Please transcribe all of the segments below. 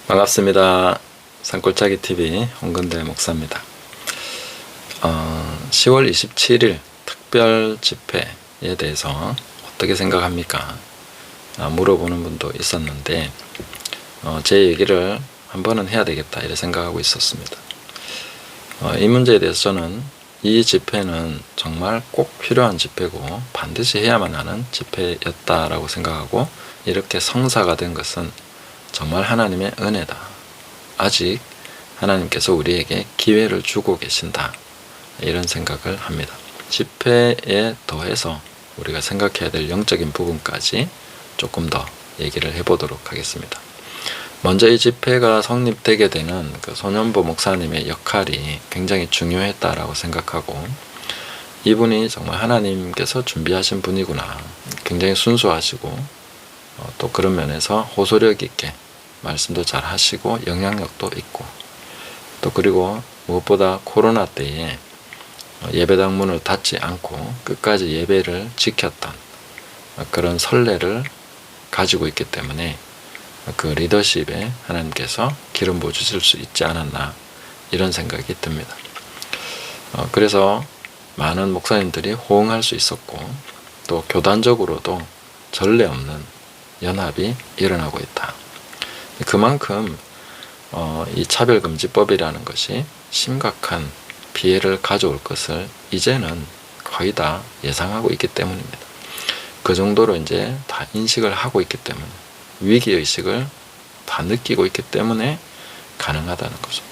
반갑습니다. 산골짜기TV 홍근대 목사입니다. 10월 27일 특별 집회에 대해서 어떻게 생각합니까? 물어보는 분도 있었는데 제 얘기를 한 번은 해야 되겠다 이렇게 생각하고 있었습니다. 이 문제에 대해서 저는 이 집회는 정말 꼭 필요한 집회고 반드시 해야만 하는 집회였다라고 생각하고, 이렇게 성사가 된 것은 정말 하나님의 은혜다. 아직 하나님께서 우리에게 기회를 주고 계신다. 이런 생각을 합니다. 집회에 더해서 우리가 생각해야 될 영적인 부분까지 조금 더 얘기를 해보도록 하겠습니다. 먼저 이 집회가 성립되게 되는 그 손현보 목사님의 역할이 굉장히 중요했다라고 생각하고, 이분이 정말 하나님께서 준비하신 분이구나. 굉장히 순수하시고 또 그런 면에서 호소력 있게 말씀도 잘 하시고 영향력도 있고, 또 그리고 무엇보다 코로나 때에 예배당 문을 닫지 않고 끝까지 예배를 지켰던 그런 선례를 가지고 있기 때문에 그 리더십에 하나님께서 기름 부으실 수 있지 않았나 이런 생각이 듭니다. 그래서 많은 목사님들이 호응할 수 있었고, 또 교단적으로도 전례 없는 연합이 일어나고 있다. 그만큼 이 차별금지법이라는 것이 심각한 피해를 가져올 것을 이제는 거의 다 예상하고 있기 때문입니다. 그 정도로 이제 다 인식을 하고 있기 때문에, 위기의식을 다 느끼고 있기 때문에 가능하다는 거죠.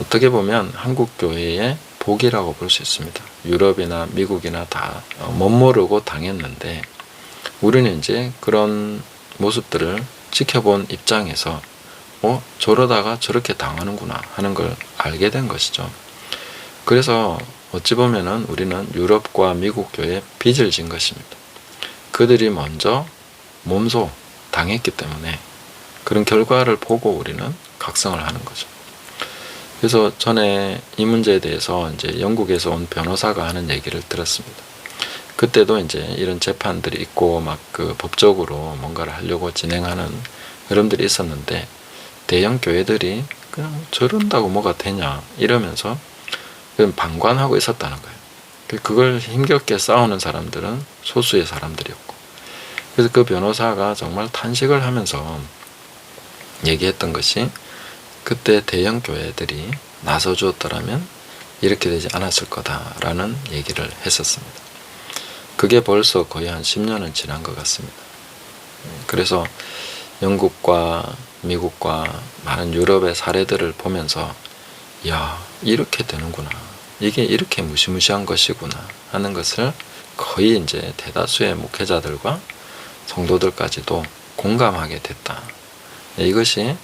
어떻게 보면 한국교회의 복이라고 볼 수 있습니다. 유럽이나 미국이나 다 못 모르고 당했는데, 우리는 이제 그런 모습들을 지켜본 입장에서 저러다가 저렇게 당하는구나 하는 걸 알게 된 것이죠. 그래서 어찌 보면은 우리는 유럽과 미국 교회에 빚을 진 것입니다. 그들이 먼저 몸소 당했기 때문에 그런 결과를 보고 우리는 각성을 하는 거죠. 그래서 전에 이 문제에 대해서 이제 영국에서 온 변호사가 하는 얘기를 들었습니다. 그때도 이제 이런 재판들이 있고 막 그 법적으로 뭔가를 하려고 진행하는 흐름들이 있었는데, 대형 교회들이 그냥 저런다고 뭐가 되냐 이러면서 방관하고 있었다는 거예요. 그걸 힘겹게 싸우는 사람들은 소수의 사람들이었고, 그래서 그 변호사가 정말 탄식을 하면서 얘기했던 것이, 그때 대형 교회들이 나서 주었더라면 이렇게 되지 않았을 거다라는 얘기를 했었습니다. 그게 벌써 거의 한 10년은 지난 것 같습니다. 그래서 영국과 미국과 많은 유럽의 사례들을 보면서 이렇게 되는구나, 이게 이렇게 무시무시한 것이구나 하는 것을 거의 이제 대다수의 목회자들과 성도들까지도 공감하게 됐다. 이것이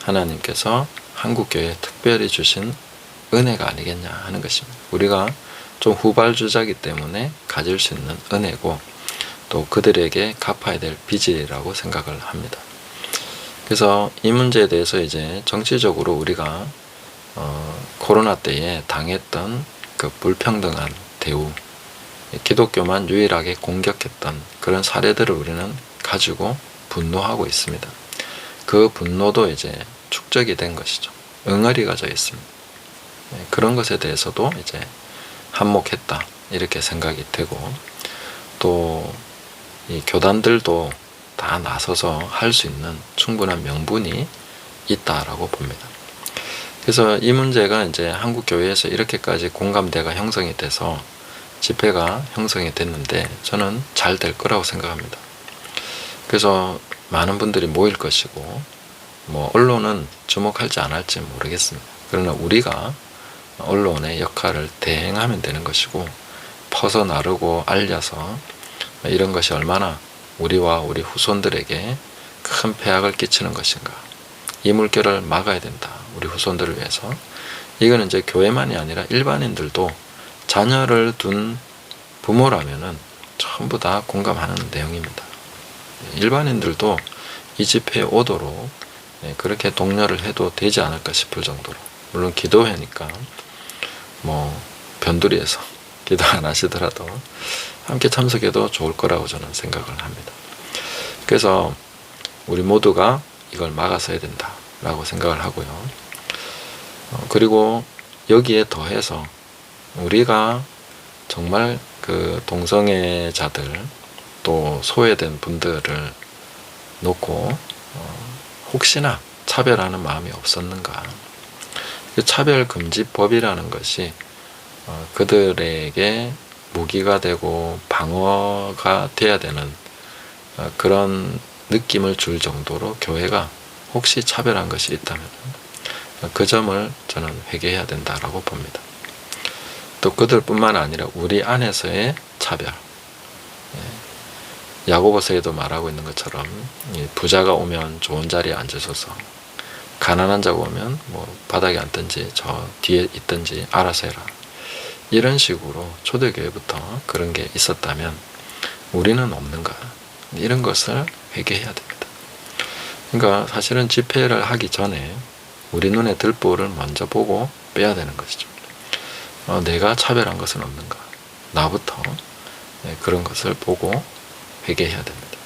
하나님께서 한국교회에 특별히 주신 은혜가 아니겠냐 하는 것입니다. 우리가 좀 후발주자이기 때문에 가질 수 있는 은혜고, 또 그들에게 갚아야 될 빚이라고 생각을 합니다. 그래서 이 문제에 대해서 이제 정치적으로 우리가 코로나 때에 당했던 그 불평등한 대우, 기독교만 유일하게 공격했던 그런 사례들을 우리는 가지고 분노하고 있습니다. 그 분노도 이제 축적이 된 것이죠. 응어리가 져 있습니다. 그런 것에 대해서도 이제 한몫했다 이렇게 생각이 되고, 또 이 교단들도 다 나서서 할 수 있는 충분한 명분이 있다라고 봅니다. 그래서 이 문제가 이제 한국 교회에서 이렇게까지 공감대가 형성이 돼서 집회가 형성이 됐는데, 저는 잘 될 거라고 생각합니다. 그래서 많은 분들이 모일 것이고, 언론은 주목할지 안 할지 모르겠습니다. 그러나 우리가 언론의 역할을 대행하면 되는 것이고, 퍼서 나르고 알려서 이런 것이 얼마나 우리와 우리 후손들에게 큰 폐악을 끼치는 것인가, 이 물결을 막아야 된다, 우리 후손들을 위해서. 이거는 이제 교회만이 아니라 일반인들도, 자녀를 둔 부모라면은 전부 다 공감하는 내용입니다. 일반인들도 이 집회에 오도록 그렇게 독려를 해도 되지 않을까 싶을 정도로, 물론 기도회니까 변두리에서 기도 안 하시더라도 함께 참석해도 좋을 거라고 저는 생각을 합니다. 그래서 우리 모두가 이걸 막아서야 된다. 라고 생각을 하고요. 그리고 여기에 더해서 우리가 정말 그 동성애자들 또 소외된 분들을 놓고 혹시나 차별하는 마음이 없었는가. 그 차별금지법이라는 것이 그들에게 무기가 되고 방어가 돼야 되는 그런 느낌을 줄 정도로 교회가 혹시 차별한 것이 있다면 그 점을 저는 회개해야 된다라고 봅니다. 또 그들뿐만 아니라 우리 안에서의 차별. 야고보서에도 말하고 있는 것처럼 부자가 오면 좋은 자리에 앉으소서, 가난한 자가 오면 뭐 바닥에 앉든지 저 뒤에 있든지 알아서 해라. 이런 식으로 초대교회부터 그런 게 있었다면 우리는 없는가? 이런 것을 회개해야 됩니다. 그러니까 사실은 집회를 하기 전에 우리 눈에 들보를 먼저 보고 빼야 되는 것이죠. 내가 차별한 것은 없는가? 나부터 그런 것을 보고 회개해야 됩니다.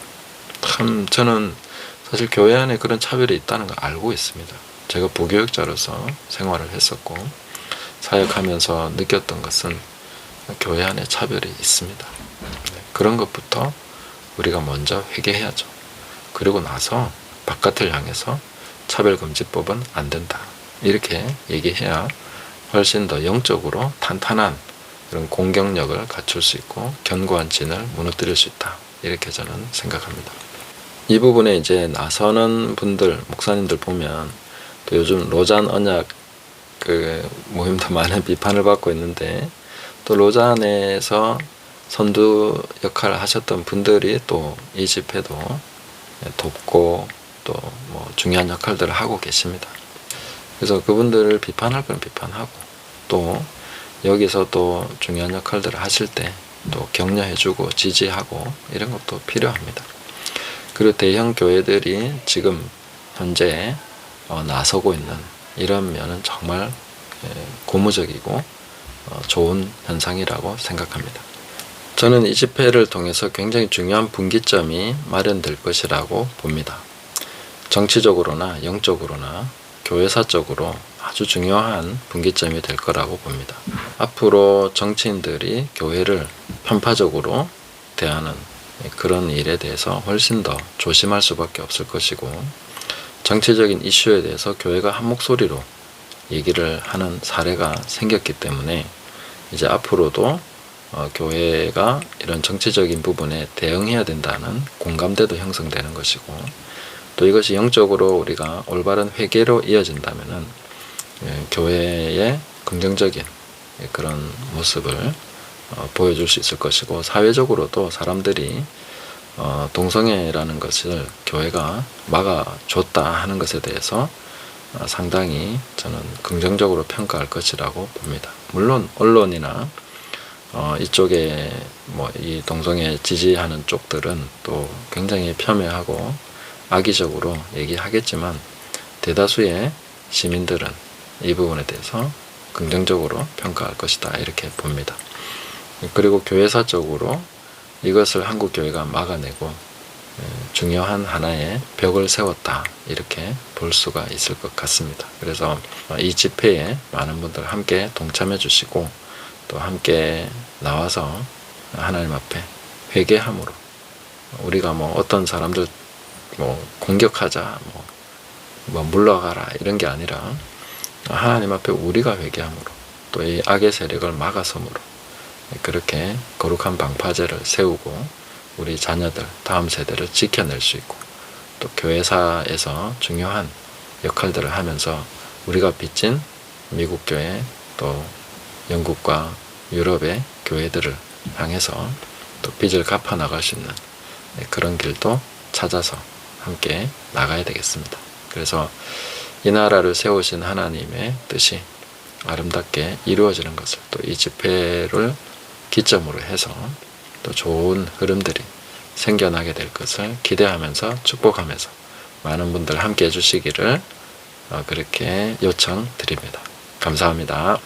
참 저는 사실 교회 안에 그런 차별이 있다는 걸 알고 있습니다. 제가 부교육자로서 생활을 했었고 사역하면서 느꼈던 것은 교회 안에 차별이 있습니다. 그런 것부터 우리가 먼저 회개해야죠. 그리고 나서 바깥을 향해서 차별금지법은 안 된다. 이렇게 얘기해야 훨씬 더 영적으로 탄탄한 그런 공격력을 갖출 수 있고 견고한 진을 무너뜨릴 수 있다. 이렇게 저는 생각합니다. 이 부분에 이제 나서는 분들, 목사님들 보면 또 요즘 로잔 언약 그 모임도 많은 비판을 받고 있는데 또 로잔에서 선두 역할을 하셨던 분들이 또 이 집회도 돕고 또 뭐 중요한 역할들을 하고 계십니다. 그래서 그분들을 비판할 건 비판하고 또 여기서 또 중요한 역할들을 하실 때 또 격려해주고 지지하고 이런 것도 필요합니다. 그리고 대형 교회들이 지금 현재 나서고 있는 이런 면은 정말 고무적이고 좋은 현상이라고 생각합니다. 저는 이 집회를 통해서 굉장히 중요한 분기점이 마련될 것이라고 봅니다. 정치적으로나 영적으로나 교회사적으로 아주 중요한 분기점이 될 거라고 봅니다. 앞으로 정치인들이 교회를 편파적으로 대하는 그런 일에 대해서 훨씬 더 조심할 수밖에 없을 것이고 정치적인 이슈에 대해서 교회가 한 목소리로 얘기를 하는 사례가 생겼기 때문에 이제 앞으로도 교회가 이런 정치적인 부분에 대응해야 된다는 공감대도 형성되는 것이고 또 이것이 영적으로 우리가 올바른 회개로 이어진다면은 교회의 긍정적인 그런 모습을 보여줄 수 있을 것이고 사회적으로도 사람들이 동성애라는 것을 교회가 막아줬다 하는 것에 대해서 상당히 저는 긍정적으로 평가할 것이라고 봅니다. 물론 언론이나 이쪽에 뭐 이 동성애 지지하는 쪽들은 또 굉장히 폄훼하고 악의적으로 얘기하겠지만 대다수의 시민들은 이 부분에 대해서 긍정적으로 평가할 것이다 이렇게 봅니다. 그리고 교회사적으로 이것을 한국교회가 막아내고 중요한 하나의 벽을 세웠다 이렇게 볼 수가 있을 것 같습니다. 그래서 이 집회에 많은 분들 함께 동참해 주시고 또 함께 나와서 하나님 앞에 회개함으로 우리가 뭐 어떤 사람들 뭐 공격하자 뭐 물러가라 이런 게 아니라 하나님 앞에 우리가 회개함으로 또 이 악의 세력을 막아섬으로 그렇게 거룩한 방파제를 세우고 우리 자녀들 다음 세대를 지켜낼 수 있고 또 교회사에서 중요한 역할들을 하면서 우리가 빚진 미국 교회 또 영국과 유럽의 교회들을 향해서 또 빚을 갚아 나갈 수 있는 그런 길도 찾아서 함께 나가야 되겠습니다. 그래서 이 나라를 세우신 하나님의 뜻이 아름답게 이루어지는 것을 또 이 집회를 기점으로 해서 또 좋은 흐름들이 생겨나게 될 것을 기대하면서 축복하면서 많은 분들 함께 해주시기를 그렇게 요청드립니다. 감사합니다.